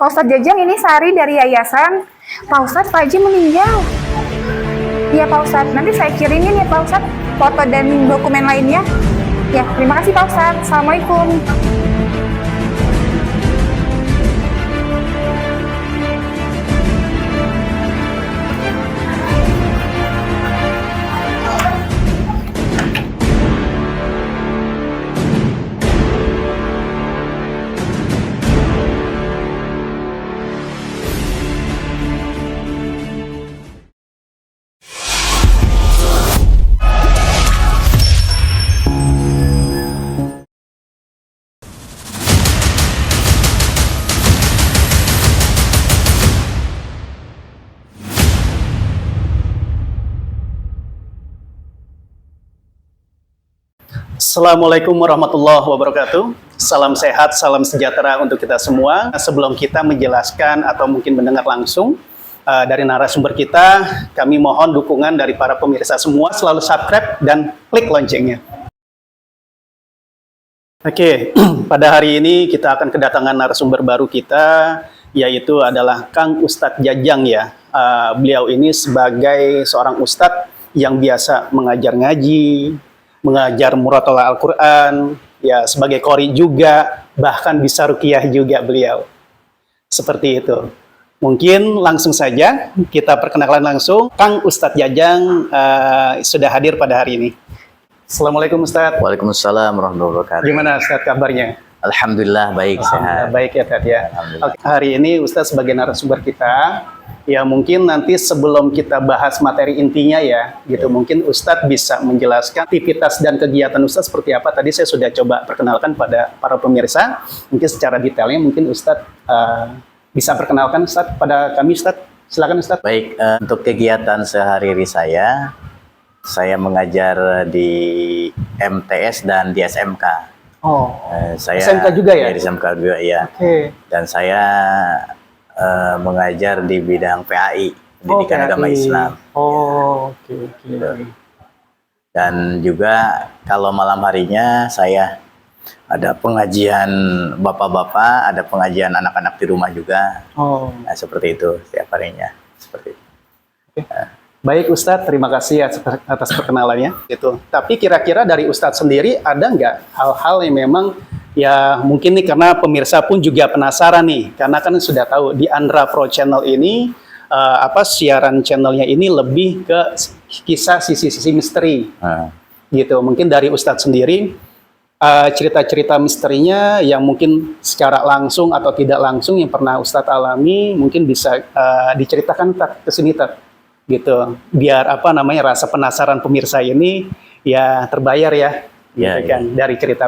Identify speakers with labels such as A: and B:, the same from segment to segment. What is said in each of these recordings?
A: Pak Ustadz Jajang, ini Sari dari yayasan. Pak Ustadz, Pak Haji meninggal. Iya Pak Ustadz, nanti saya kirimin ya Pak Ustadz foto dan dokumen lainnya. Ya, terima kasih Pak Ustadz. Assalamualaikum.
B: Assalamualaikum warahmatullahi wabarakatuh. Salam sehat, salam sejahtera untuk kita semua. Sebelum kita menjelaskan atau mungkin mendengar langsung dari narasumber kita, kami mohon dukungan dari para pemirsa semua, selalu subscribe dan klik loncengnya. Oke, pada hari ini kita akan kedatangan narasumber baru kita, yaitu adalah Kang Ustadz Jajang ya. Beliau ini sebagai seorang ustadz yang biasa mengajar ngaji, mengajar muratolah Al-Quran, ya sebagai qori juga, bahkan bisa ruqyah juga beliau. Seperti itu. Mungkin langsung saja kita perkenalkan langsung, Kang Ustadz Jajang sudah hadir pada hari ini. Assalamualaikum Ustadz.
C: Waalaikumsalam warahmatullahi wabarakatuh.
B: Gimana Ustadz kabarnya?
C: Alhamdulillah baik, sehat.
B: Baik ya Ustadz ya. Oke, hari ini Ustadz sebagai narasumber kita, ya mungkin nanti sebelum kita bahas materi intinya ya, gitu mungkin Ustadz bisa menjelaskan aktivitas dan kegiatan Ustadz seperti apa. Tadi saya sudah coba perkenalkan pada para pemirsa, mungkin secara detailnya mungkin Ustadz bisa perkenalkan Ustadz pada kami Ustadz. Silakan Ustadz.
C: Baik, untuk kegiatan sehari-hari saya mengajar di MTS dan di SMK.
B: Oh,
C: Saya
B: SMK juga ya?
C: Di SMK juga ya.
B: Oke.
C: Dan saya mengajar di bidang PAI, Pendidikan Agama Islam.
B: Oh, oke.
C: Dan juga kalau malam harinya saya ada pengajian bapak-bapak, ada pengajian anak-anak di rumah juga.
B: Oh.
C: Nah, seperti itu setiap harinya. Seperti itu.
B: Oke. Baik Ustadz, terima kasih ya atas perkenalannya. Gitu. Tapi kira-kira dari Ustadz sendiri ada nggak hal-hal yang memang ya mungkin nih karena pemirsa pun juga penasaran nih, karena kan sudah tahu di Andra Pro Channel ini siaran channelnya ini lebih ke kisah sisi-sisi misteri. Gitu. Mungkin dari Ustadz sendiri cerita-cerita misterinya yang mungkin secara langsung atau tidak langsung yang pernah Ustadz alami mungkin bisa diceritakan ke sini gitu, biar rasa penasaran pemirsa ini ya terbayar ya,
C: ya,
B: gitu kan, dari cerita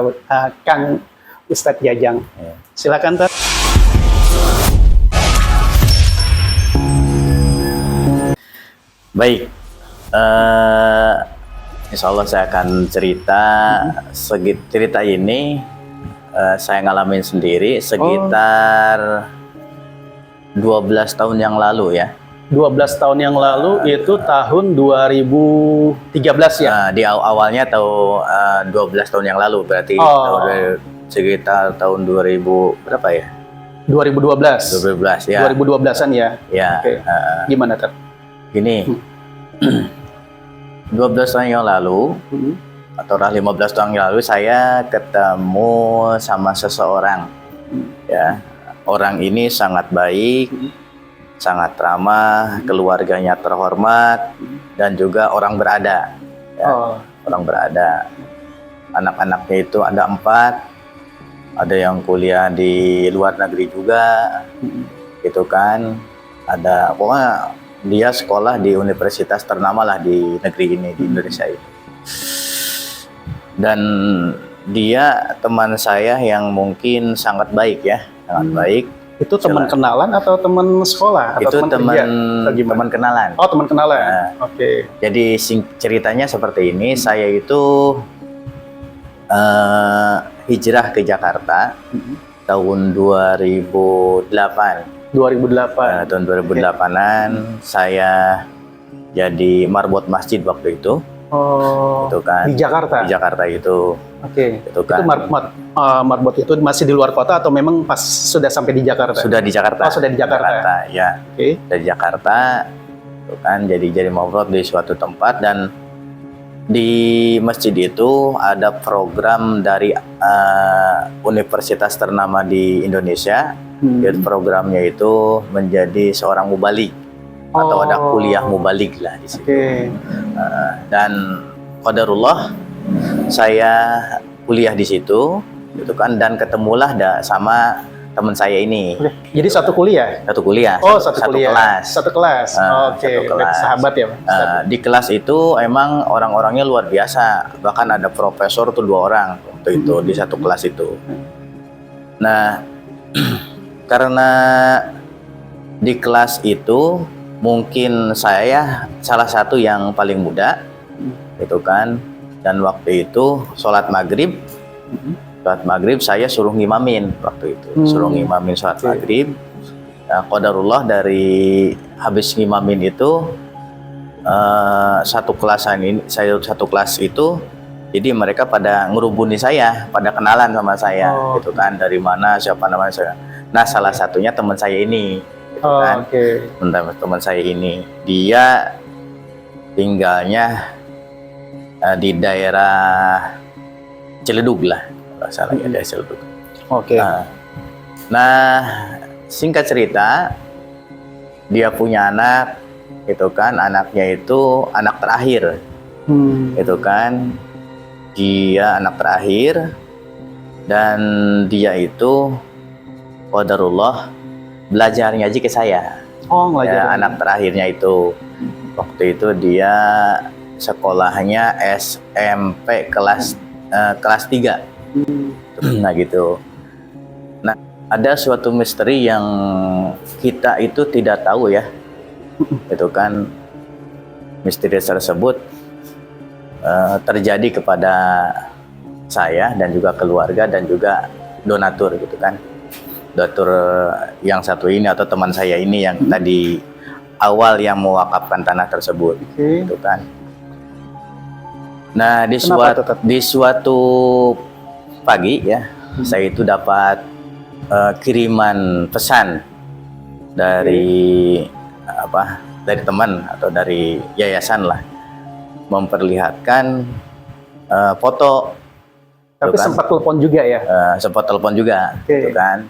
B: Kang Ustadz Jajang.
C: Ya.
B: Silakan Tat.
C: Baik, insya Allah saya akan cerita. Cerita ini saya ngalamin sendiri sekitar 12 tahun yang lalu ya.
B: 12 tahun yang lalu itu tahun 2013 ya?
C: Di awalnya 12 tahun yang lalu, berarti sekitar tahun 2000 berapa ya?
B: 2012.
C: 2012 ya.
B: 2012-an ya?
C: Ya.
B: Oke. Gimana Tat?
C: Gini, 12 tahun yang lalu atau 15 tahun yang lalu saya ketemu sama seseorang. Ya, orang ini sangat baik, sangat ramah, keluarganya terhormat, dan juga orang berada. Ya, orang berada. Anak-anaknya itu ada 4, ada yang kuliah di luar negeri juga, gitu kan. Ada, pokoknya dia sekolah di universitas ternama lah di negeri ini, di Indonesia ini. Dan dia teman saya yang mungkin sangat baik ya, sangat baik.
B: Itu teman kenalan atau teman sekolah? Atau
C: itu teman kenalan.
B: Oh, teman kenalan. Oke.
C: Jadi ceritanya seperti ini, saya itu hijrah ke Jakarta tahun 2008.
B: 2008.
C: Tahun 2008-an saya jadi marbot masjid waktu itu.
B: Oh,
C: Itu kan
B: di Jakarta.
C: di Jakarta itu.
B: Oke.
C: Itu kan.
B: Itu marbot itu masih di luar kota atau memang pas sudah sampai di Jakarta?
C: Sudah di Jakarta.
B: Oh, sudah di Jakarta.
C: Ya.
B: Oke.
C: Dari Jakarta itu kan jadi marbot di suatu tempat, dan di masjid itu ada program dari universitas ternama di Indonesia. Yaitu programnya itu menjadi seorang mubalik atau ada kuliah mubalik lah di situ.
B: Oke.
C: Dan qadarullah saya kuliah di situ gitu kan, dan ketemulah sama teman saya ini.
B: Oke. Jadi satu kuliah?
C: Satu kuliah.
B: Oh, satu kuliah.
C: Kelas.
B: Satu kelas. Oke.
C: Satu kelas.
B: Sahabat ya, Pak?
C: Di kelas itu emang orang-orangnya luar biasa. Bahkan ada profesor tuh 2 orang waktu itu di satu kelas itu. Nah, karena di kelas itu mungkin saya salah satu yang paling muda, gitu kan. Dan waktu itu sholat maghrib saya suruh ngimamin waktu itu. Suruh ngimamin sholat maghrib. Ya, qadarullah dari habis ngimamin itu satu kelas itu, jadi mereka pada ngerubuni saya, pada kenalan sama saya, gitu kan, dari mana, siapa namanya saya. Nah, salah satunya teman saya ini, gitu kan. Teman saya ini, dia tinggalnya di daerah Ciledug lah, kalau salah ya, daerah Ciledug.
B: Oke.
C: Nah, singkat cerita, dia punya anak, gitu kan, anaknya itu anak terakhir, gitu kan. Dia anak terakhir, dan dia itu qadarullah belajar ngaji ke saya. Ya, anak terakhirnya itu waktu itu dia sekolahnya SMP kelas 3. Nah gitu. Nah, ada suatu misteri yang kita itu tidak tahu ya. Itu kan misteri tersebut terjadi kepada saya dan juga keluarga dan juga donatur, gitu kan. Donatur yang satu ini atau teman saya ini yang tadi awal yang mewakafkan tanah tersebut, gitu kan. Nah, di suatu pagi ya, saya itu dapat kiriman pesan dari dari teman atau dari yayasan lah, memperlihatkan foto.
B: Tapi kan sempat telepon juga ya?
C: Sempat telepon juga, gitu kan.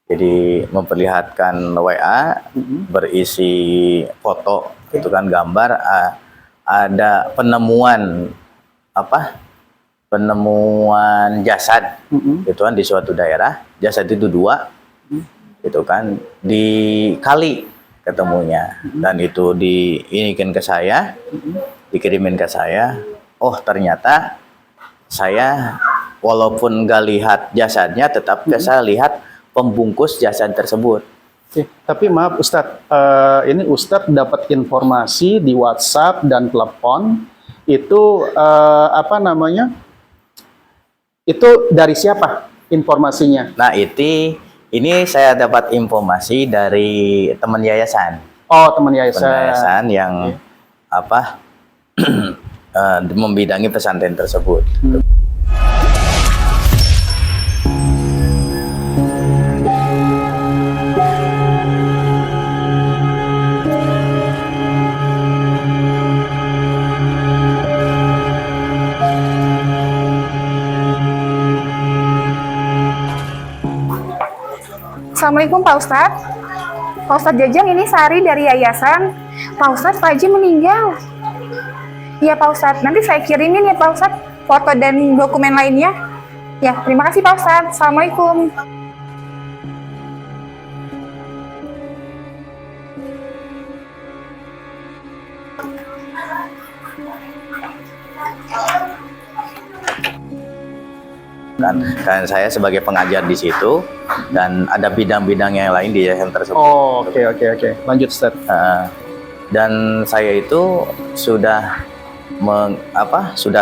C: Jadi memperlihatkan WA berisi foto, gitu kan, gambar, ada penemuan jasad, gitu kan, di suatu daerah. Jasad itu 2, gitu kan, di kali ketemunya, dan itu diinikan ke saya, dikirimin ke saya. Oh, ternyata saya walaupun nggak lihat jasadnya, tetap saya lihat pembungkus jasad tersebut.
B: Tapi maaf Ustadz, ini Ustadz dapat informasi di WhatsApp dan telepon itu itu dari siapa informasinya?
C: Nah, ini saya dapat informasi dari teman yayasan.
B: Oh, teman yayasan.
C: Teman yayasan yang membidangi pesantren tersebut.
A: Assalamualaikum Pak Ustadz. Pak Ustadz Jajang, ini Sari dari yayasan. Pak Ustadz, Pak Haji meninggal. Iya Pak Ustadz, nanti saya kirimin ya Pak Ustadz foto dan dokumen lainnya. Ya, terima kasih Pak Ustadz. Assalamualaikum.
C: Kan saya sebagai pengajar di situ, dan ada bidang-bidang yang lain di yayasan tersebut.
B: Oh, oke. Lanjut Ustaz.
C: Dan saya itu sudah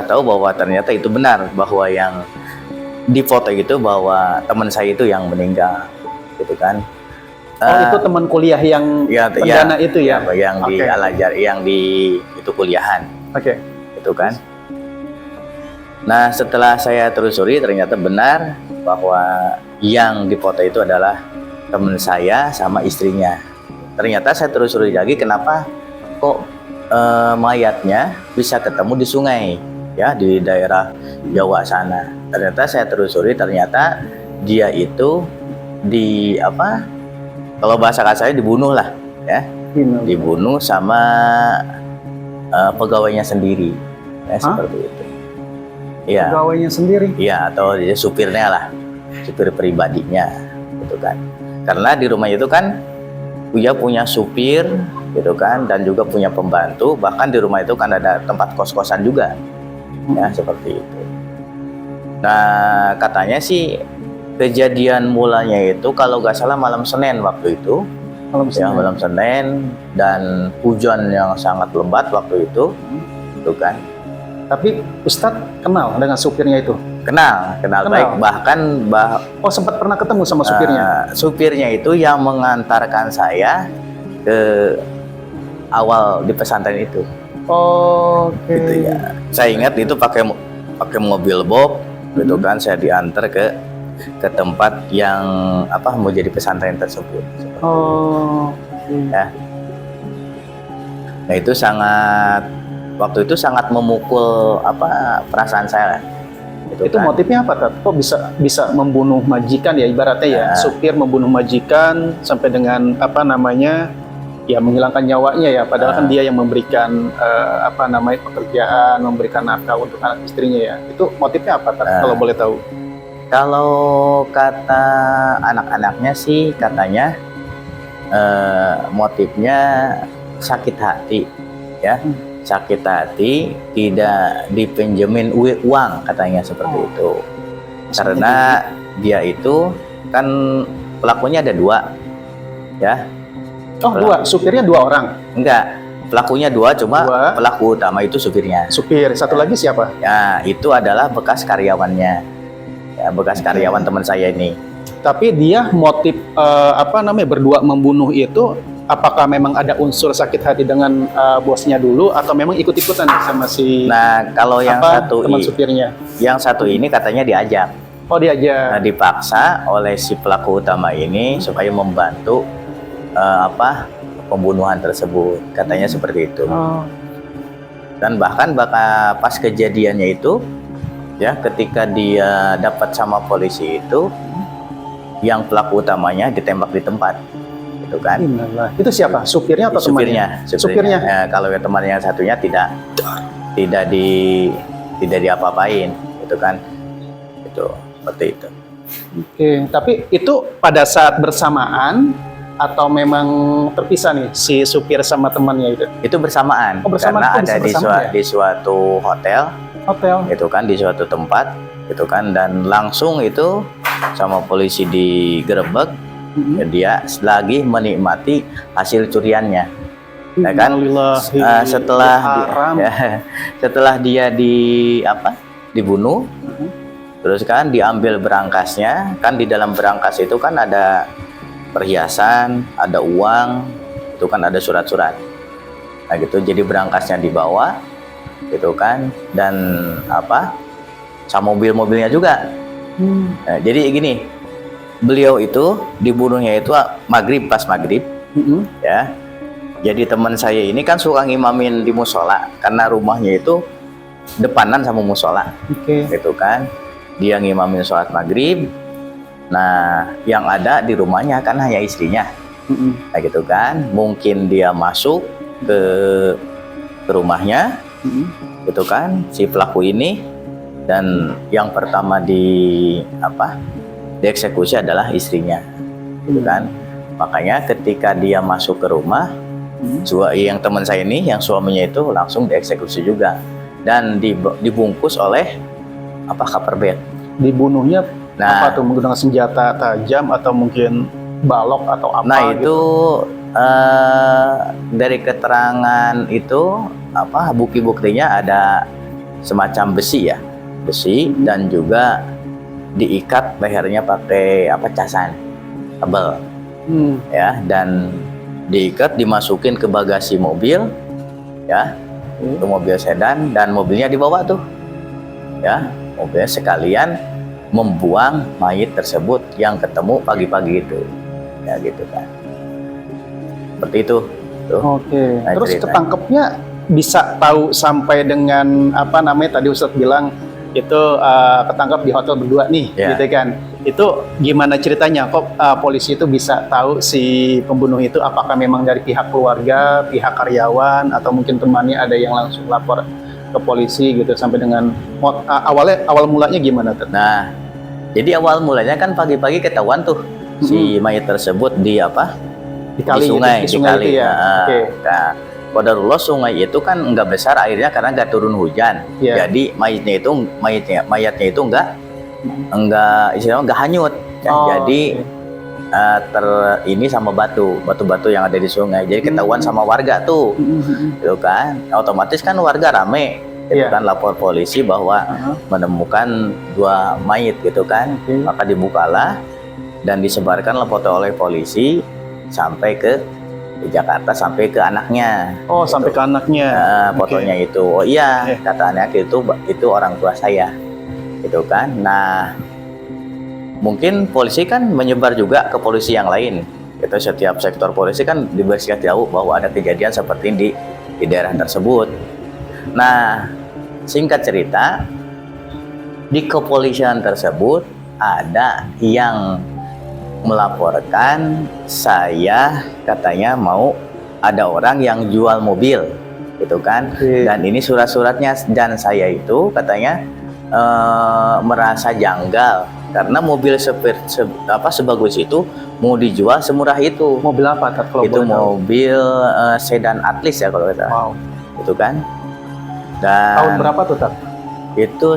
C: tahu bahwa ternyata itu benar, bahwa yang di foto itu bahwa teman saya itu yang meninggal, gitu kan.
B: Itu teman kuliah yang perdana itu ya?
C: Yang di Al-Azhar, yang di itu kuliahan.
B: Oke.
C: Itu gitu kan. Nah, setelah saya telusuri ternyata benar bahwa yang dipoto itu adalah teman saya sama istrinya. Ternyata saya telusuri lagi kenapa kok mayatnya bisa ketemu di sungai ya di daerah Jawa sana. Ternyata saya telusuri ternyata dia itu kalau bahasa kasarnya dibunuh lah ya. Dibunuh sama pegawainya sendiri ya, seperti itu. Iya.
B: Pegawainya sendiri.
C: Iya, atau dia supirnya lah, supir pribadinya, gitu kan. Karena di rumah itu kan dia punya supir, gitu kan, dan juga punya pembantu. Bahkan di rumah itu kan ada tempat kos-kosan juga, ya seperti itu. Nah, katanya sih kejadian mulanya itu kalau nggak salah malam Senin waktu itu, malam Senin dan hujan yang sangat lebat waktu itu, gitu kan.
B: Tapi Ustadz kenal dengan supirnya itu?
C: Kenal baik,
B: oh sempat pernah ketemu sama supirnya?
C: Supirnya itu yang mengantarkan saya ke awal di pesantren itu.
B: Oke.
C: Gitu ya. Saya ingat itu pakai mobil box, gitu kan. Saya diantar ke tempat yang mau jadi pesantren tersebut. Ya. Nah itu waktu itu sangat memukul perasaan saya.
B: Itu kan motifnya apa, Tat? Kok bisa membunuh majikan ya ibaratnya ya, supir membunuh majikan sampai dengan ya menghilangkan nyawanya ya, padahal kan dia yang memberikan pekerjaan, memberikan nafkah untuk anak istrinya ya. Itu motifnya apa, Tat? Kalau boleh tahu?
C: Kalau kata anak-anaknya sih katanya motifnya sakit hati ya. Sakit hati, tidak dipinjemin uang katanya seperti itu. Karena dia itu kan pelakunya ada 2 ya.
B: Dua, supirnya 2 orang?
C: Enggak, pelakunya 2, cuma pelaku utama itu supirnya.
B: Supir, satu lagi siapa?
C: Ya, itu adalah bekas karyawannya ya, bekas karyawan teman saya ini.
B: Tapi dia motif berdua membunuh itu, apakah memang ada unsur sakit hati dengan bosnya dulu atau memang ikut-ikutan sama si
C: kalau yang
B: teman supirnya?
C: Yang satu ini katanya diajak.
B: Diajak.
C: Dipaksa oleh si pelaku utama ini supaya membantu pembunuhan tersebut, katanya seperti itu. Dan bahkan pas kejadiannya itu ya, ketika dia dapat sama polisi itu, yang pelaku utamanya ditembak di tempat. Itu kan.
B: Itu siapa? Supirnya atau temannya?
C: Supirnya. Ya, kalau temannya yang satunya tidak diapa-apain, gitu kan. Itu seperti itu.
B: Oke, tapi itu pada saat bersamaan atau memang terpisah nih si supir sama temannya itu?
C: Itu bersamaan.
B: Bersamaan.
C: Karena ada di suatu hotel. Itu kan, di suatu tempat, gitu kan, dan langsung itu sama polisi digerebek. Dia lagi menikmati hasil curiannya, ya kan? Setelah dia dibunuh, terus kan diambil berangkasnya. Kan di dalam berangkas itu kan ada perhiasan, ada uang, itu kan ada surat-surat. Nah gitu, jadi berangkasnya dibawa, gitu kan, dan sama mobilnya juga. Nah, jadi gini. Beliau itu dibunuhnya itu pas maghrib, ya. Jadi teman saya ini kan suka ngimamin di musola karena rumahnya itu depanan sama musola, gitu kan. Dia ngimamin sholat maghrib. Nah, yang ada di rumahnya kan hanya istrinya, nah gitu kan. Mungkin dia masuk ke rumahnya, gitu kan, si pelaku ini, dan yang pertama dieksekusi adalah istrinya, gitu kan. Makanya ketika dia masuk ke rumah, yang teman saya ini, yang suaminya itu langsung dieksekusi juga dan dibungkus oleh cover bed. Dibunuhnya apa tuh, menggunakan senjata tajam atau mungkin balok atau apa? Nah itu dari keterangan itu bukti-buktinya ada semacam besi ya, dan juga diikat lehernya pakai casan tebal, ya, dan diikat, dimasukin ke bagasi mobil, ya, Itu mobil sedan dan mobilnya dibawa tuh. Ya, mobilnya sekalian membuang mayat tersebut yang ketemu pagi-pagi itu. Ya gitu kan. Seperti itu. Tuh.
B: Oke.
C: Nah,
B: Terus
C: ceritanya.
B: ketangkepnya bisa tahu sampai dengan apa namanya tadi Ustadz bilang itu ketangkap di hotel berdua nih,
C: Ya.
B: gitu kan? Itu gimana ceritanya? Kok polisi itu bisa tahu si pembunuh itu apakah memang dari pihak keluarga, pihak karyawan, atau mungkin temannya ada yang langsung lapor ke polisi gitu sampai dengan awal mulanya gimana tuh?
C: Nah, jadi awal mulanya kan pagi-pagi ketahuan tuh si mayat tersebut di apa?
B: Di kali,
C: di sungai
B: itu ya.
C: Nah,
B: Oke.
C: nah, qadarullah sungai itu kan nggak besar airnya karena nggak turun hujan.
B: Iya.
C: Jadi mayatnya itu nggak istilahnya nggak hanyut. Ya,
B: Oh,
C: jadi
B: oke.
C: ini sama batu-batu yang ada di sungai. Jadi ketahuan sama warga tuh, gitu kan. Otomatis kan warga rame, gitu
B: Iya.
C: kan, lapor polisi bahwa menemukan 2 mayit, gitu kan.
B: Oke.
C: Maka dibukalah dan disebarkanlah foto oleh polisi sampai ke Jakarta, sampai ke anaknya.
B: Oh, sampai ke anaknya.
C: Nah,
B: Oke.
C: fotonya itu, oh iya,
B: Oke.
C: kata anak itu orang tua saya, gitu kan. Nah, mungkin polisi kan menyebar juga ke polisi yang lain. Itu setiap sektor polisi kan diberitahu tahu bahwa ada kejadian seperti ini di daerah tersebut. Nah, singkat cerita, di kepolisian tersebut ada yang melaporkan saya katanya mau ada orang yang jual mobil, gitu kan.
B: Oke.
C: Dan ini surat-suratnya, dan saya itu katanya merasa janggal karena mobil sebagus itu mau dijual semurah itu.
B: Mobil apa Tat, kalau
C: Itu
B: boleh tahu?
C: mobil sedan Atlas ya kalau kita,
B: Wow.
C: itu kan. Dan
B: Tahun berapa tuh Tat?
C: itu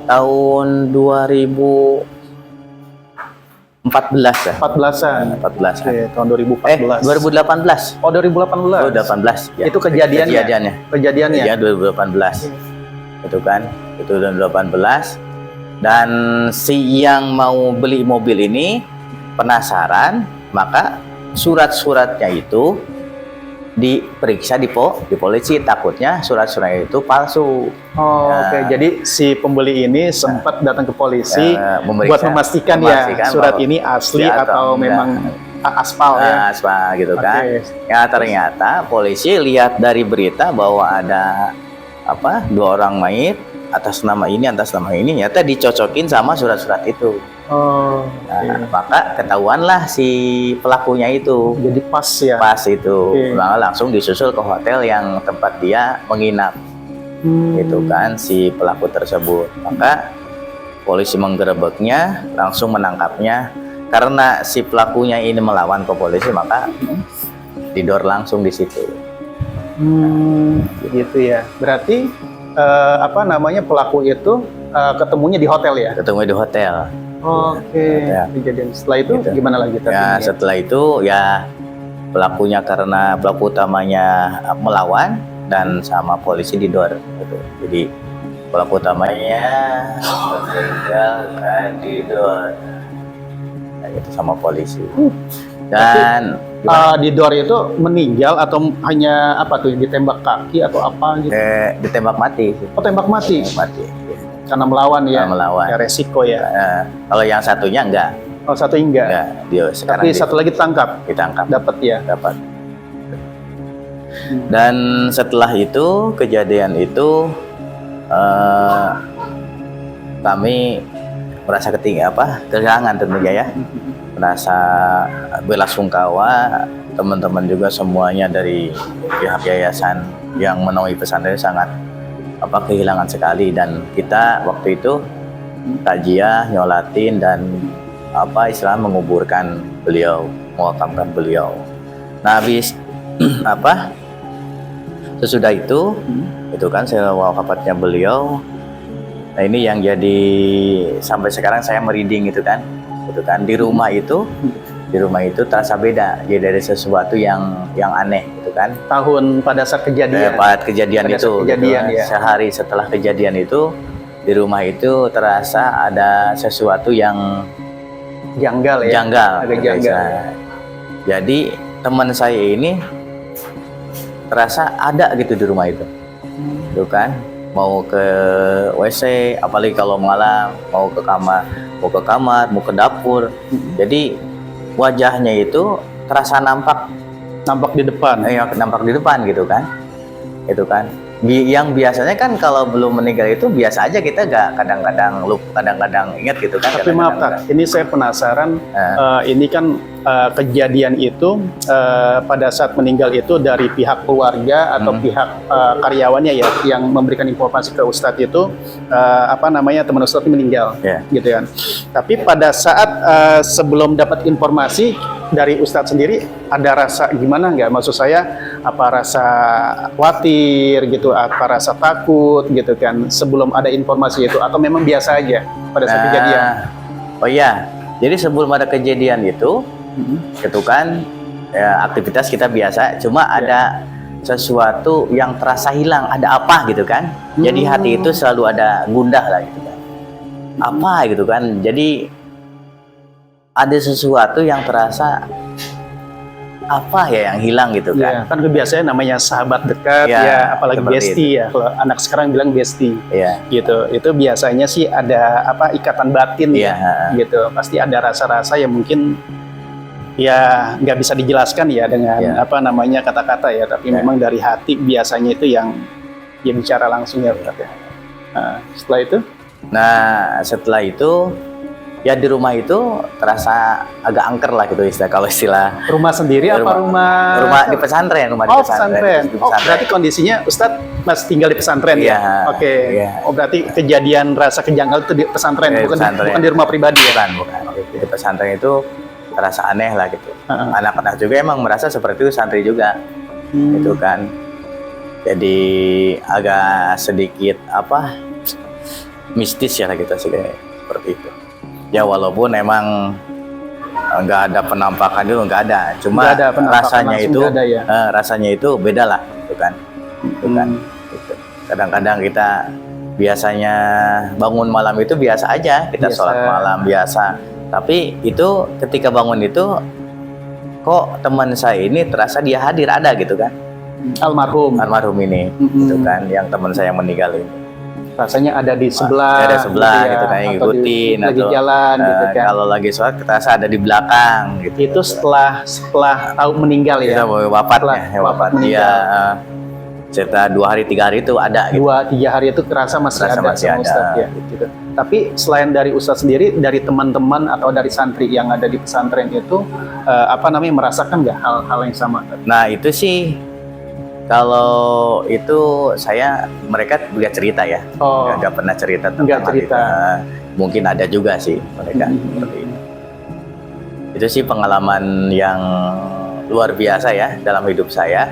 C: tahun 2014 ya.
B: 14-an.
C: 14.
B: Oke, tahun 2014.
C: 2018.
B: Oh, 2018.
C: 2018. Ya.
B: Itu kejadiannya? Kejadiannya?
C: Ya, 2018. Itu kan. Itu 2018. Dan si yang mau beli mobil ini penasaran, maka surat-suratnya itu diperiksa di polisi, takutnya surat-suratnya itu palsu.
B: Oh,
C: Ya.
B: oke. Jadi si pembeli ini sempat datang ke polisi
C: Ya,
B: buat memastikan ya surat
C: bahwa
B: ini asli
C: ya,
B: atau
C: enggak.
B: memang aspal ya.
C: Aspal gitu kan.
B: Oke.
C: Ya, ternyata polisi lihat dari berita bahwa ada 2 orang mayit atas nama ini, ternyata dicocokin sama surat-surat itu.
B: Oh,
C: Nah,
B: oke.
C: maka ketahuanlah si pelakunya itu.
B: Jadi pas ya.
C: Pas itu,
B: Oke.
C: maka langsung disusul ke hotel yang tempat dia menginap. Itu kan si pelaku tersebut. Maka polisi menggerebeknya, langsung menangkapnya. Karena si pelakunya ini melawan ke polisi, maka didor langsung di situ.
B: Gitu ya. Berarti pelaku itu ketemunya di hotel ya?
C: Ketemu di hotel.
B: Oke.
C: Ya.
B: Kejadian setelah itu
C: Gitu.
B: gimana lagi Tat?
C: Ya,
B: Ini?
C: setelah itu ya pelakunya, karena pelaku utamanya melawan dan sama polisi didor gitu. Jadi pelaku utamanya meninggal kan didor. Nah, itu sama polisi. Dan
B: Di Dor itu meninggal atau hanya apa tuh, ditembak kaki atau apa gitu?
C: ditembak mati.
B: Oh, tembak mati
C: Tembak mati.
B: karena melawan ya.
C: Karena melawan.
B: Ya, resiko ya.
C: Kalau yang satunya enggak,
B: Oh, satu enggak.
C: dia sekarang
B: Tapi satu lagi ditangkap,
C: ditangkap,
B: dapat ya.
C: dapat. Dan setelah itu, kejadian itu kami merasa kehilangan tentunya ya, merasa belasungkawa. Teman-teman juga semuanya dari pihak yayasan yang menaungi pesantren sangat kehilangan sekali. Dan kita waktu itu takziah, nyolatin, dan menguburkan beliau, memakamkan beliau. Nah, habis sesudah itu kan saya wafatnya beliau. Nah, ini yang jadi sampai sekarang saya merinding itu kan di rumah itu terasa beda, jadi ada sesuatu yang aneh gitu kan.
B: Tahun pada saat kejadian.
C: Pada kejadian
B: Pada
C: itu,
B: saat kejadian,
C: gitu.
B: ya.
C: Sehari setelah kejadian itu di rumah itu terasa ada sesuatu yang
B: Janggal ya.
C: janggal.
B: Agak janggal.
C: Jadi teman saya ini terasa ada gitu di rumah itu. gitu kan, mau ke WC, apalagi kalau malam mau ke kamar, mau ke dapur. Jadi wajahnya itu terasa nampak
B: Nampak di depan.
C: nampak di depan gitu kan, itu kan. Yang biasanya kan kalau belum meninggal itu biasa aja, kita gak kadang-kadang lupa, kadang-kadang ingat gitu kan.
B: Tapi maaf Tat, ini saya penasaran, ini kan kejadian itu pada saat meninggal itu dari pihak keluarga atau pihak karyawannya ya yang memberikan informasi ke Ustadz itu teman Ustadz meninggal, gitu kan. Tapi pada saat sebelum dapat informasi dari Ustadz sendiri ada rasa gimana nggak? Maksud saya apa rasa khawatir gitu, apa rasa takut gitu kan sebelum ada informasi itu, atau memang biasa aja pada saat kejadian?
C: Oh iya, jadi sebelum ada kejadian itu, gitu kan, ya, aktivitas kita biasa, cuma ada sesuatu yang terasa hilang, ada apa gitu kan. Jadi hati itu selalu ada gundah lah gitu kan. Apa gitu kan, jadi ada sesuatu yang terasa apa ya yang hilang gitu kan.
B: Kan kebiasaan namanya sahabat dekat ya apalagi bestie ya, kalau anak sekarang bilang bestie gitu. Itu biasanya sih ada ikatan batin gitu, pasti ada rasa-rasa yang mungkin ya nggak bisa dijelaskan ya dengan kata-kata ya, tapi memang dari hati biasanya itu yang dia bicara langsung ya. Setelah itu ya di rumah itu terasa agak angker lah gitu kalau istilah. Rumah sendiri apa rumah
C: di pesantren?
B: Pesantren. Berarti kondisinya Ustadz masih tinggal di pesantren ya? Oke. Oh berarti kejadian rasa kejanggal itu di pesantren, bukan di rumah pribadi ya?
C: Bukan. Di pesantren itu terasa aneh lah gitu. Anak-anak juga emang merasa seperti itu, santri juga, gitu kan. Jadi agak sedikit mistis ya gitu sih seperti itu. Ya walaupun emang nggak ada penampakan itu, nggak ada, cuma rasanya itu beda lah, gitu kan. Gitu. Kadang-kadang kita biasanya bangun malam itu biasa aja, kita sholat malam biasa. Tapi itu ketika bangun itu kok teman saya ini terasa dia hadir, ada gitu kan. Almarhum ini, gitu kan, yang teman saya yang meninggal ini.
B: Rasanya ada di sebelah,
C: gitu kan, ngikutin
B: lagi jalan gitu kan.
C: Kalau lagi sholat terasa ada di belakang gitu.
B: Itu setelah tahu meninggal ya.
C: Wafat dia. Setelah 2 hari 3 hari itu ada gitu.
B: 2-3 hari itu kerasa masih ada sama Ustadz ya gitu. Tapi selain dari Ustadz sendiri, dari teman-teman atau dari santri yang ada di pesantren itu merasakan nggak hal-hal yang sama?
C: Nah itu sih, kalau itu mereka juga cerita ya, nggak pernah cerita tentang cerita. Mungkin ada juga sih mereka seperti ini. Itu sih pengalaman yang luar biasa ya dalam hidup saya.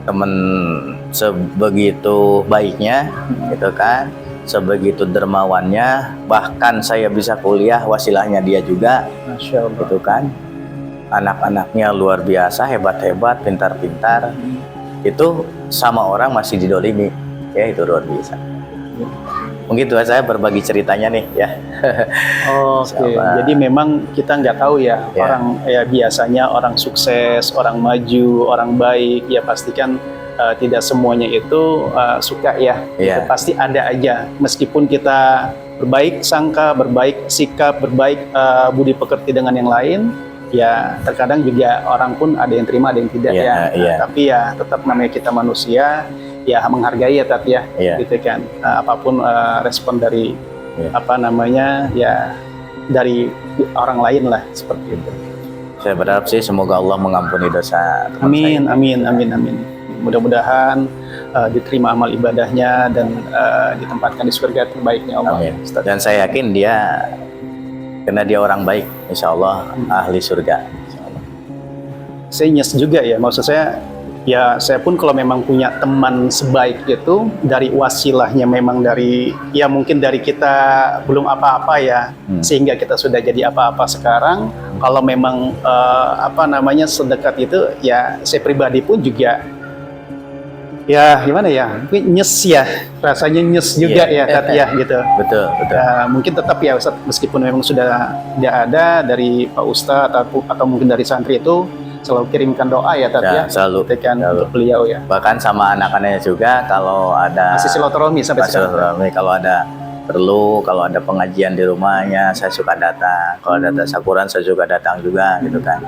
C: Temen sebegitu baiknya, gitu kan, sebegitu dermawannya, bahkan saya bisa kuliah wasilahnya dia juga,
B: Masya Allah.
C: Gitu kan. Anak-anaknya luar biasa, hebat-hebat, pintar-pintar. Itu sama orang masih didolimi, ya itu luar biasa. Mungkin itu saya berbagi ceritanya nih ya.
B: Oke. Jadi memang kita nggak tahu ya orang ya biasanya orang sukses, orang maju, orang baik ya pastikan tidak semuanya itu suka ya. Itu pasti ada aja. Meskipun kita berbaik sangka, berbaik sikap, berbaik budi pekerti dengan yang lain. Ya terkadang juga orang pun ada yang terima, ada yang tidak tapi ya tetap namanya kita manusia, ya menghargai ya Tat ya, gitu kan. Apapun respon dari dari orang lain lah seperti itu.
C: Saya berharap sih semoga Allah mengampuni dosa.
B: Amin. Mudah-mudahan diterima amal ibadahnya dan ditempatkan di surga terbaiknya Allah.
C: Amin. Dan saya yakin karena dia orang baik, insya Allah ahli surga.
B: Saya nyes juga ya, maksud saya ya saya pun kalau memang punya teman sebaik itu dari wasilahnya memang dari ya mungkin dari kita belum apa-apa ya sehingga kita sudah jadi apa-apa sekarang. Kalau memang sedekat itu ya saya pribadi pun juga ya gimana ya, nyes ya, rasanya nyes juga ya Tat ya gitu.
C: Betul.
B: Mungkin tetap ya Ustadz, meskipun memang sudah tidak ada dari Pak Ustadz atau mungkin dari santri itu, selalu kirimkan doa ya Tat ya,
C: selalu,
B: gitu kan, untuk beliau ya.
C: Bahkan sama anak-anaknya juga kalau ada
B: Masih silaturahmi sampai sekarang.
C: silaturahmi, kalau ada perlu, kalau ada pengajian di rumahnya saya suka datang, kalau ada tasyakuran saya juga datang juga gitu kan.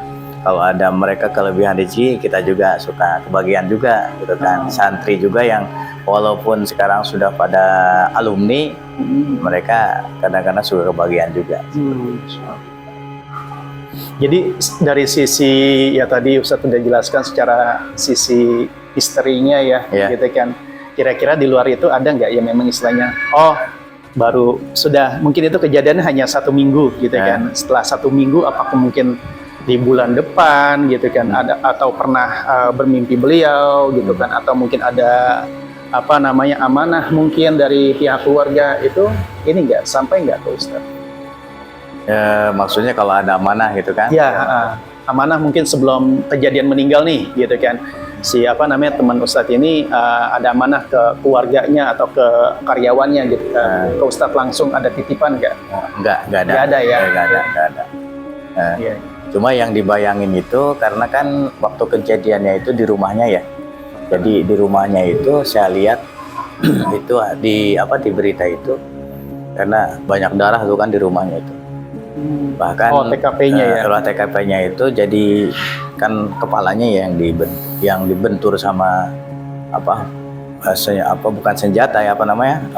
C: Kalau ada mereka kelebihan rezeki kita juga suka kebagian juga gitu kan. Santri juga yang walaupun sekarang sudah pada alumni, mereka kadang-kadang suka kebagian juga.
B: Jadi dari sisi ya tadi Ustadz sudah jelaskan secara sisi historinya ya, gitu kan. Kira-kira di luar itu ada nggak ya memang istilahnya, oh baru sudah mungkin itu kejadiannya hanya 1 minggu gitu kan. Setelah 1 minggu apakah mungkin di bulan depan gitu kan, ada atau pernah bermimpi beliau gitu kan, atau mungkin ada apa namanya amanah mungkin dari pihak keluarga itu, ini nggak sampai nggak ke Ustadz?
C: Maksudnya kalau ada amanah gitu kan?
B: Ya, amanah mungkin sebelum kejadian meninggal nih, gitu kan. Si apa namanya teman Ustadz ini ada amanah ke keluarganya atau ke karyawannya gitu kan. Ke Ustadz langsung ada titipan nggak?
C: Nggak ada.
B: Nggak ada ya?
C: Nggak ada.
B: Iya.
C: Cuma yang dibayangin itu karena kan waktu kejadiannya itu di rumahnya ya. Jadi di rumahnya itu saya lihat itu di berita itu karena banyak darah tuh kan di rumahnya itu. Bahkan
B: TKP-nya ya.
C: Kalau TKP-nya itu jadi kan kepalanya yang dibentur sama bukan senjata ya,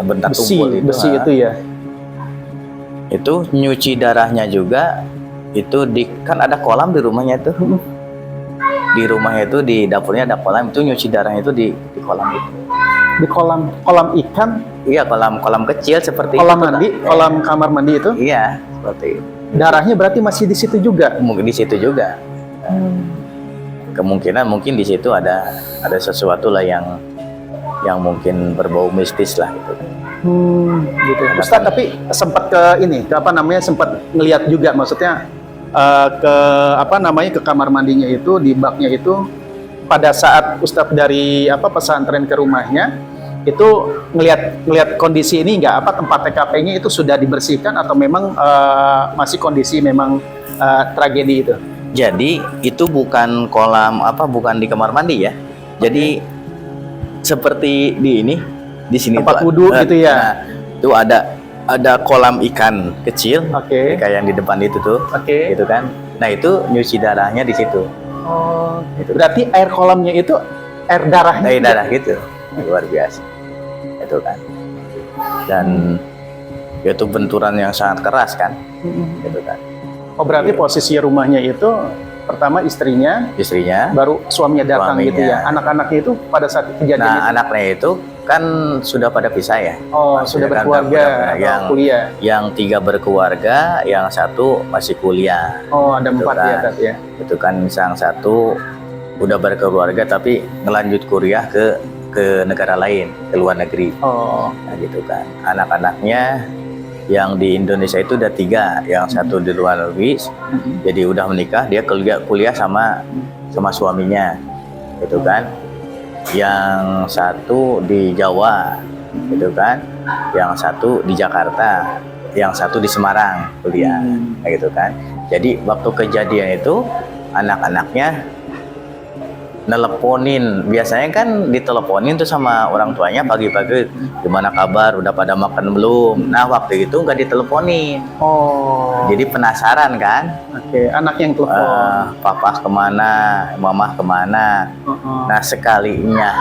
C: bentak tumpul
B: besi itu ya.
C: Itu nyuci darahnya juga itu kan ada kolam di rumahnya itu. Di rumahnya itu di dapurnya ada kolam, itu nyuci darahnya itu di kolam itu.
B: Di kolam ikan?
C: Iya, kolam kecil seperti
B: kolam
C: itu.
B: Mandi, kolam kamar mandi itu?
C: Iya, seperti itu.
B: Darahnya berarti masih di situ juga?
C: Mungkin di situ juga. Kemungkinan mungkin di situ ada sesuatu lah yang mungkin berbau mistis lah gitu.
B: Gitu. Ustadz tapi sempat sempat ngelihat juga, maksudnya ke kamar mandinya itu, di baknya itu, pada saat Ustadz dari pesantren ke rumahnya itu ngelihat kondisi ini nggak, tempat TKP-nya itu sudah dibersihkan atau memang masih kondisi memang tragedi itu?
C: Jadi itu bukan kolam bukan di kamar mandi ya. Jadi seperti di sini
B: tempat wudhu gitu ya.
C: Nah, itu ada kolam ikan kecil, kayak yang di depan itu tuh, gitu kan. Nah itu nyuci darahnya di situ.
B: Oh, gitu. Berarti air kolamnya itu air darahnya?
C: Air darah gitu, luar biasa. Itu kan. Dan itu benturan yang sangat keras kan, gitu kan.
B: Oh berarti posisi rumahnya itu pertama istrinya, baru suaminya datang gitu ya. Anak-anaknya itu pada saat kejadian itu?
C: Anaknya itu kan sudah pada pisah ya.
B: Oh, sudah berkeluarga,
C: yang
B: kuliah.
C: Yang 3 berkeluarga, yang 1 masih kuliah.
B: Oh, ada 4
C: kan.
B: ya, ya.
C: Itu kan yang 1 udah berkeluarga tapi ngelanjut kuliah ke negara lain, ke luar negeri.
B: Oh,
C: nah gitu kan. Anak-anaknya yang di Indonesia itu udah 3, yang 1 di luar negeri, jadi udah menikah, dia kuliah sama suaminya, gitu kan. Yang 1 di Jawa, gitu kan. Yang 1 di Jakarta, yang 1 di Semarang kuliah, gitu kan. Jadi waktu kejadian itu anak-anaknya nelponin, biasanya kan diteleponin tuh sama orang tuanya pagi-pagi, gimana kabar, udah pada makan belum? Nah waktu itu nggak diteleponin.
B: Oh.
C: Jadi penasaran kan?
B: Anak yang telepon.
C: Papa kemana, mama kemana? Nah sekalinya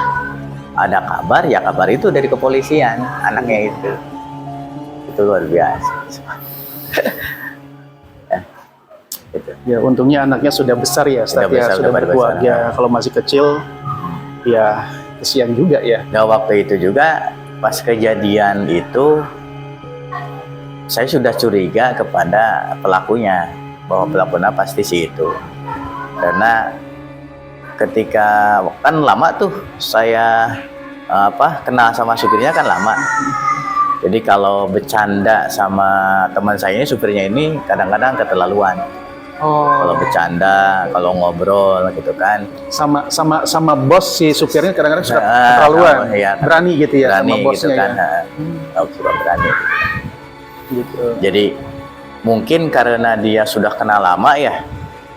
C: ada kabar, ya kabar itu dari kepolisian, anaknya itu luar biasa.
B: Ya untungnya anaknya sudah besar ya, sudah berkeluarga. Kalau masih kecil, ya kesian juga ya.
C: Nah waktu itu juga pas kejadian itu, saya sudah curiga kepada pelakunya bahwa pelakunya pasti si itu, karena ketika kan lama tuh saya kenal sama supirnya kan lama. Jadi kalau bercanda sama teman saya ini, supirnya ini kadang-kadang keterlaluan. Kalau bercanda, kalau ngobrol gitu kan.
B: Sama bos si supirnya kadang-kadang suka keterlaluan. Berani gitu ya,
C: berani
B: sama bosnya
C: gitu kan.
B: ya.
C: Suka berani.
B: Gitu.
C: Jadi mungkin karena dia sudah kenal lama ya.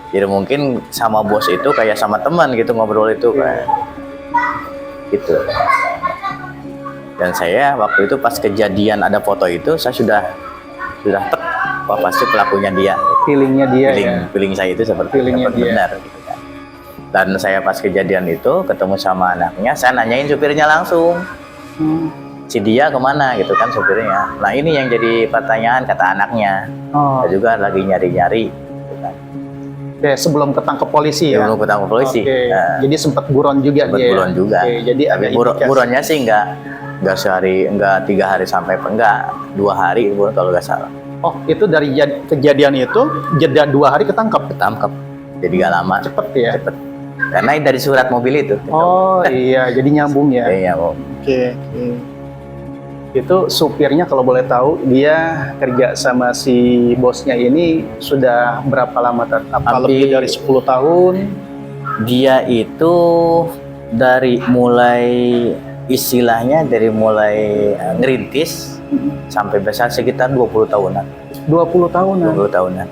C: Jadi mungkin sama bos itu kayak sama teman gitu ngobrol itu kayak gitu. Dan saya waktu itu pas kejadian ada foto itu saya sudah tek, wah pasti pelakunya dia.
B: Feelingnya dia ya.
C: Feeling saya itu seperti
B: Feelingnya dia.
C: benar gitu kan. Dan saya pas kejadian itu ketemu sama anaknya, saya nanyain supirnya langsung. Si dia kemana gitu kan supirnya. Nah ini yang jadi pertanyaan kata anaknya.
B: Oh.
C: Saya juga lagi nyari-nyari gitu kan.
B: Oke, sebelum ketangkep polisi ya.
C: Belum ketangkep polisi.
B: Oke.
C: Nah,
B: Jadi sempat buron juga
C: sempat
B: dia.
C: buron juga.
B: Oke, jadi
C: Tapi
B: ada indikasi.
C: buronnya sih enggak sehari, enggak 3 hari sampai enggak 2 hari buron kalau nggak salah.
B: Oh, itu dari kejadian itu jeda 2 hari ketangkep.
C: Ketangkep. Jadi nggak lama.
B: Cepet ya.
C: Cepet. Karena dari surat mobil itu.
B: Oh iya, jadi nyambung ya.
C: Iya,
B: Oke. Itu supirnya kalau boleh tahu dia kerja sama si bosnya ini sudah berapa lama? Apa lebih dari 10 tahun?
C: Dia itu dari mulai istilahnya dari mulai ngerintis sampai besar sekitar 20 tahunan.
B: 20 tahunan.
C: 20 tahunan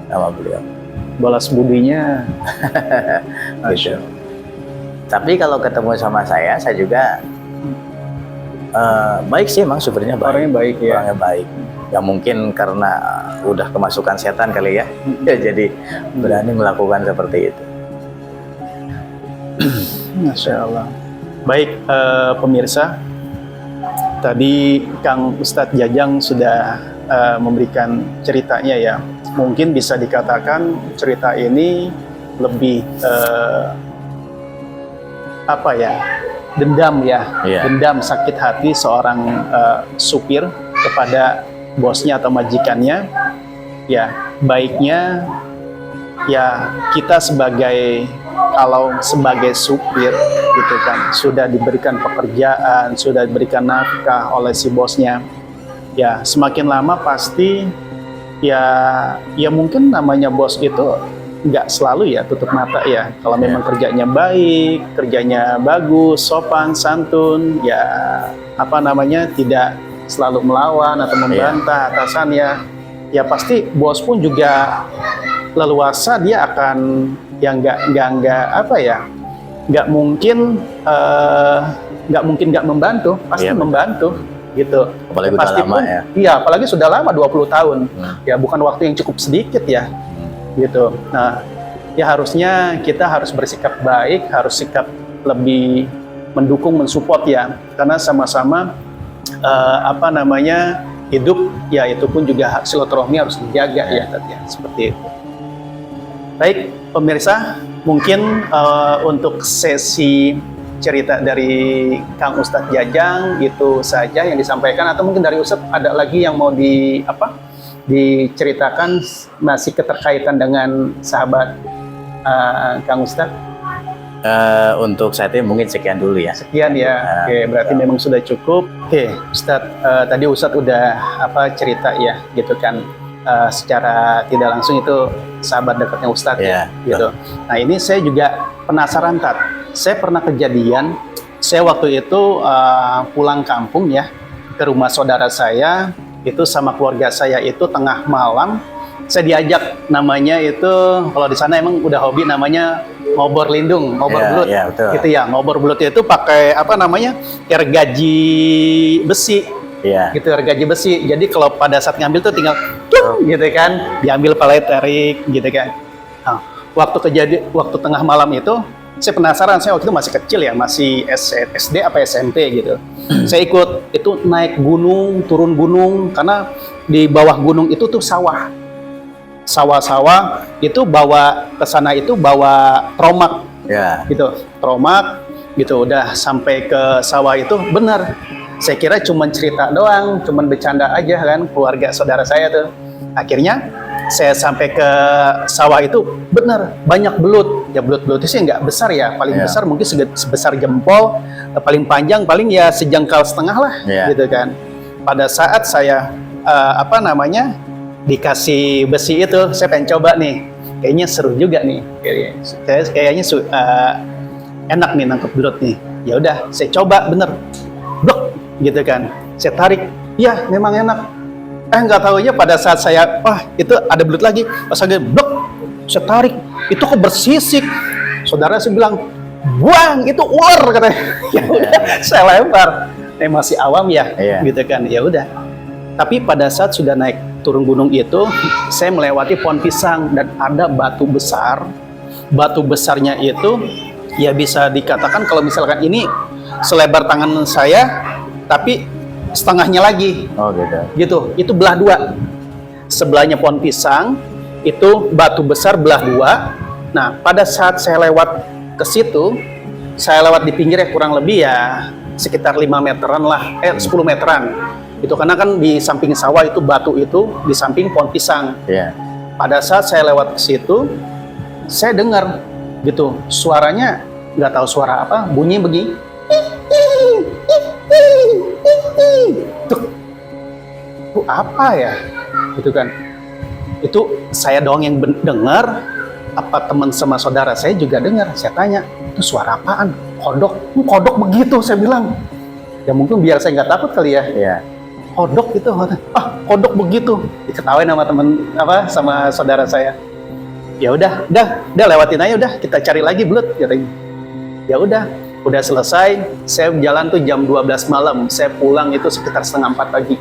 C: sama beliau.
B: Balas budinya.
C: Gitu. Tapi kalau ketemu sama saya juga baik sih emang supirnya baik.
B: Orangnya baik ya.
C: Orangnya baik. Ya mungkin karena udah kemasukan setan kali ya. Ya jadi berani melakukan seperti itu.
B: Masya Allah. Baik pemirsa, tadi Kang Ustadz Jajang sudah memberikan ceritanya ya. Mungkin bisa dikatakan cerita ini lebih apa ya? Dendam ya, dendam sakit hati seorang supir kepada bosnya atau majikannya. Ya, baiknya ya kita kalau sebagai supir gitu kan sudah diberikan pekerjaan, sudah diberikan nafkah oleh si bosnya. Ya, semakin lama pasti ya mungkin namanya bos itu nggak selalu ya tutup mata ya. Kalau memang kerjanya baik, kerjanya bagus, sopan, santun, ya apa namanya tidak selalu melawan atau membantah atasannya, ya pasti bos pun juga leluasa dia akan yang nggak apa ya, nggak mungkin nggak membantu, pasti membantu gitu.
C: Apalagi
B: pasti
C: udah lama ya.
B: Iya, apalagi sudah lama 20 tahun. Ya bukan waktu yang cukup sedikit ya. Gitu. Nah, ya harusnya kita harus bersikap baik, harus sikap lebih mendukung, mensupport ya, karena sama-sama apa namanya hidup ya, itu pun juga silaturahmi harus dijaga ya, seperti itu. Baik pemirsa, mungkin untuk sesi cerita dari Kang Ustadz Jajang itu saja yang disampaikan, atau mungkin dari Ustadz ada lagi yang mau diceritakan masih keterkaitan dengan sahabat Kang Ustadz?
C: Untuk saat ini mungkin sekian dulu ya.
B: Sekian ya. Oke, berarti memang sudah cukup. Oke, Ustadz, tadi Ustadz udah cerita ya, gitu kan, secara tidak langsung itu sahabat dekatnya Ustadz ya, gitu. Nah ini saya juga penasaran, saya pernah kejadian, saya waktu itu pulang kampung ya ke rumah saudara saya. Itu sama keluarga saya itu tengah malam saya diajak, namanya itu kalau di sana emang udah hobi namanya ngobor lindung, ngobor belut gitu ya. Ngobor belut itu pakai apa namanya, gergaji besi gitu, gergaji besi. Jadi kalau pada saat ngambil tuh tinggal gitu kan, diambil palai tarik gitu kan. Nah, waktu tengah malam itu saya penasaran, saya waktu itu masih kecil ya, masih SD apa SMP gitu. Saya ikut itu naik gunung, turun gunung, karena di bawah gunung itu tuh sawah-sawah itu bawa ke sana itu bawa tromak gitu, tromak gitu. Udah sampai ke sawah itu, benar, saya kira cuman cerita doang, cuman bercanda aja kan keluarga saudara saya tuh. Akhirnya saya sampai ke sawah itu, benar banyak belut. Ya belut-belut itu sih nggak besar ya, paling besar mungkin sebesar jempol, paling panjang paling ya sejengkal setengah lah gitu kan. Pada saat saya apa namanya dikasih besi itu, saya pengen coba nih, kayaknya seru juga nih, kayaknya enak nih nangkep belut nih. Ya udah saya coba, bener blok gitu kan, saya tarik, ya memang enak. Nggak tahu aja pada saat saya, wah itu ada belut lagi, pas lagi blok Saya tarik, itu kok bersisik. Saudara saya bilang, buang, itu ular katanya. Ya udah, saya lempar. Masih awam ya, gitu kan. Ya udah. Tapi pada saat sudah naik turun gunung itu, saya melewati pohon pisang dan ada batu besar. Batu besarnya itu ya bisa dikatakan kalau misalkan ini selebar tangan saya, tapi setengahnya lagi.
C: Oh gitu.
B: Gitu, itu belah dua. Sebelahnya pohon pisang, itu batu besar belah dua. Nah, pada saat saya lewat ke situ, saya lewat di pinggirnya kurang lebih ya sekitar 5 meteran lah, 10 meteran. Itu karena kan di samping sawah itu batu itu, di samping pohon pisang.
C: Iya.
B: Pada saat saya lewat ke situ, saya dengar gitu, suaranya nggak tahu suara apa, bunyi begini. Tuh, itu apa ya? Gitu kan. Itu saya doang yang dengar, apa teman sama saudara saya juga dengar. Saya tanya, itu suara apaan? Kodok. Kodok begitu, saya bilang. Ya mungkin biar saya nggak takut kali ya.
C: Iya.
B: Kodok gitu. Ah, kodok begitu. Diketawain sama teman sama saudara saya. Ya udah lewatin aja udah, kita cari lagi belut katanya. Ya udah selesai. Saya jalan tuh jam 12 malam. Saya pulang itu sekitar setengah 4 pagi.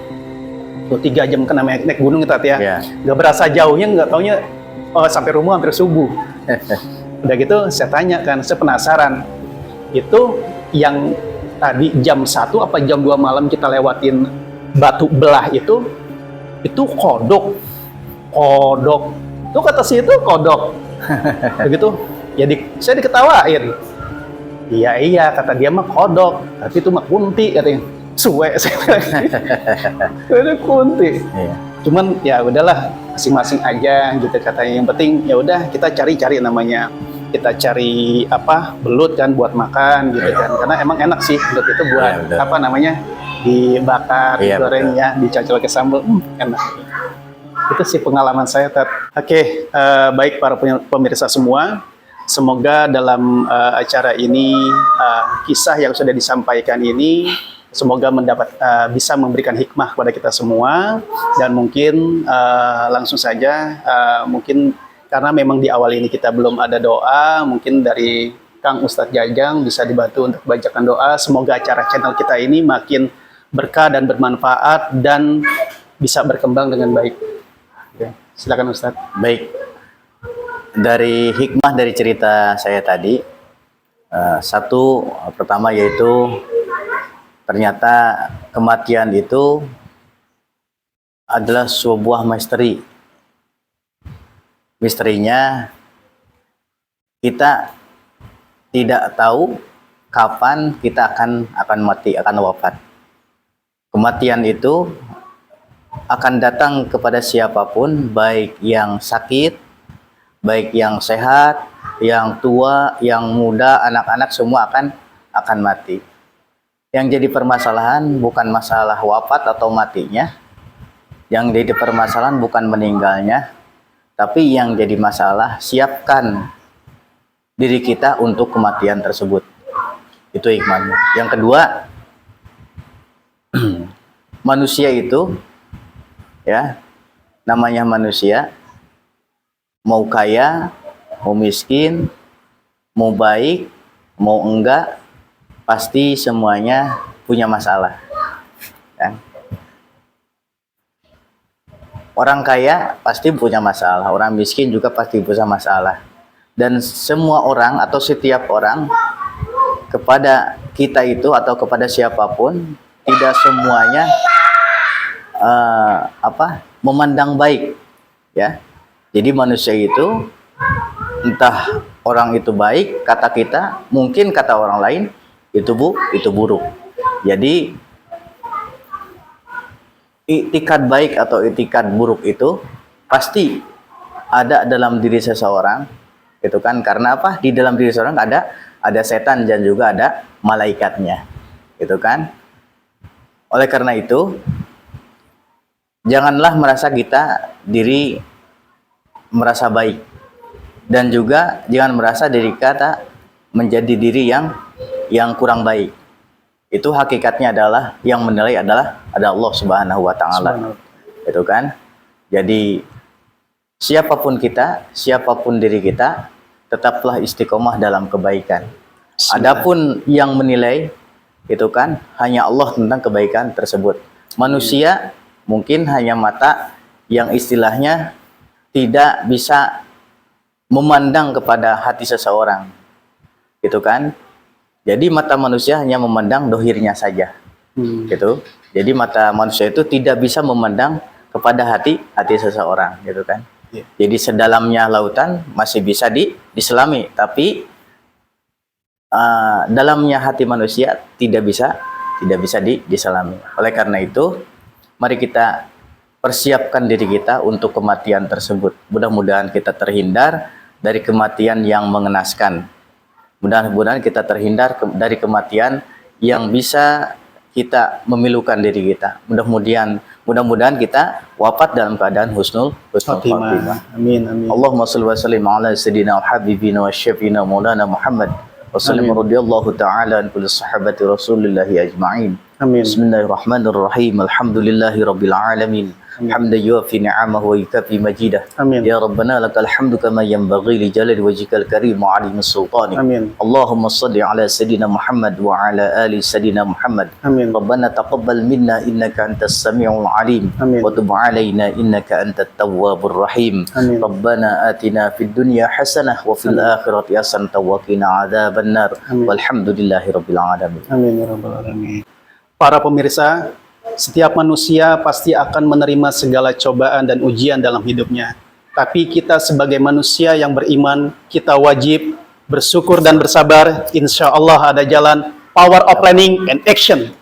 B: Tuh 3 jam kena naik gunung itu ya.
C: Yeah.
B: Gak berasa jauhnya, nggak taunya sampai rumah hampir subuh. Udah gitu saya tanya kan, saya penasaran. Itu yang tadi jam 1 apa jam 2 malam kita lewatin batu belah itu kodok. Kodok. Tuh kata si itu kodok. Begitu. Ya saya diketawain. Iya kata dia mah kodok, tapi itu mah kunti katanya. Suwe saya bilang. Kunti.
C: Iya.
B: Cuman ya udahlah, masing-masing aja gitu katanya. Yang penting ya udah kita cari namanya. Kita cari belut kan buat makan gitu kan. Karena emang enak sih belut itu buat dibakar, digoreng ya, dicocol ke sambal, enak. Itu sih pengalaman saya, Tat. Oke, baik para pemirsa semua. Semoga dalam acara ini kisah yang sudah disampaikan ini semoga bisa memberikan hikmah kepada kita semua. Dan mungkin langsung saja mungkin karena memang di awal ini kita belum ada doa, mungkin dari Kang Ustadz Jajang bisa dibantu untuk bacakan doa. Semoga acara channel kita ini makin berkah dan bermanfaat dan bisa berkembang dengan baik. Oke, silakan Ustadz.
C: Baik. Dari hikmah dari cerita saya tadi, satu pertama yaitu ternyata kematian itu adalah sebuah misteri. Misterinya kita tidak tahu kapan kita akan mati, akan wafat. Kematian itu akan datang kepada siapapun, baik yang sakit, baik yang sehat, yang tua, yang muda, anak-anak semua akan mati. Yang jadi permasalahan bukan masalah wafat atau matinya. Yang jadi permasalahan bukan meninggalnya, tapi yang jadi masalah siapkan diri kita untuk kematian tersebut. Itu hikmahnya. Yang kedua, manusia itu ya, namanya manusia, mau kaya, mau miskin, mau baik, mau enggak, pasti semuanya punya masalah. Ya. Orang kaya pasti punya masalah, orang miskin juga pasti punya masalah. Dan semua orang atau setiap orang kepada kita itu atau kepada siapapun tidak semuanya memandang baik, ya. Jadi manusia itu entah orang itu baik kata kita, mungkin kata orang lain itu buruk. Jadi itikad baik atau itikad buruk itu pasti ada dalam diri seseorang, itu kan. Karena apa? Di dalam diri seseorang ada setan dan juga ada malaikatnya, itu kan. Oleh karena itu, janganlah merasa diri merasa baik, dan juga jangan merasa diri kita menjadi diri yang kurang baik. Itu hakikatnya adalah yang menilai ada Allah Subhanahu wa taala. Itu kan. Jadi siapapun kita, siapapun diri kita, tetaplah istiqomah dalam kebaikan. Adapun yang menilai itu kan hanya Allah tentang kebaikan tersebut. Manusia mungkin hanya mata yang istilahnya tidak bisa memandang kepada hati seseorang, gitu kan? Jadi mata manusia hanya memandang dohirnya saja, gitu. Jadi mata manusia itu tidak bisa memandang kepada hati seseorang, gitu kan? Jadi sedalamnya lautan masih bisa diselami, tapi dalamnya hati manusia tidak bisa diselami. Oleh karena itu, mari kita persiapkan diri kita untuk kematian tersebut. Mudah-mudahan kita terhindar dari kematian yang mengenaskan. Mudah-mudahan kita terhindar dari kematian yang bisa kita memilukan diri kita. Mudah-mudahan kita wafat dalam keadaan husnul khatimah.
B: Amin, amin.
C: Allahumma shalli wa sallim ala sayyidina wa habibina wa syafiina maulana Muhammad wa sallim radhiyallahu ta'ala an kulli sahabati Rasulillahi ajma'in.
B: Amin.
C: Bismillahirrahmanirrahim. Alhamdulillahi rabbil alamin. Hamdan yuwafi ni'amahu wa yukafi majidah.
B: Amin.
C: Ya Rabbana lakal hamdu kama yanbaghi li jalali wajhikal karim wa 'azimi sultani.
B: Amin.
C: Allahumma shalli ala sayyidina Muhammad wa ala ali sayyidina Muhammad.
B: Amin.
C: Rabbana taqabbal minna innaka antas samiul alim
B: Amin.
C: wa tub alaina innaka antat tawwabur rahim.
B: Amin.
C: Rabbana atina fid dunya hasanah wa fil akhirati hasanah wa qina adzabannar.
B: Amin.
C: Walhamdulillahi rabbil alamin.
B: Amin ya rabbal alamin. Para pemirsa, setiap manusia pasti akan menerima segala cobaan dan ujian dalam hidupnya. Tapi kita sebagai manusia yang beriman, kita wajib bersyukur dan bersabar. Insya Allah ada jalan power of planning and action.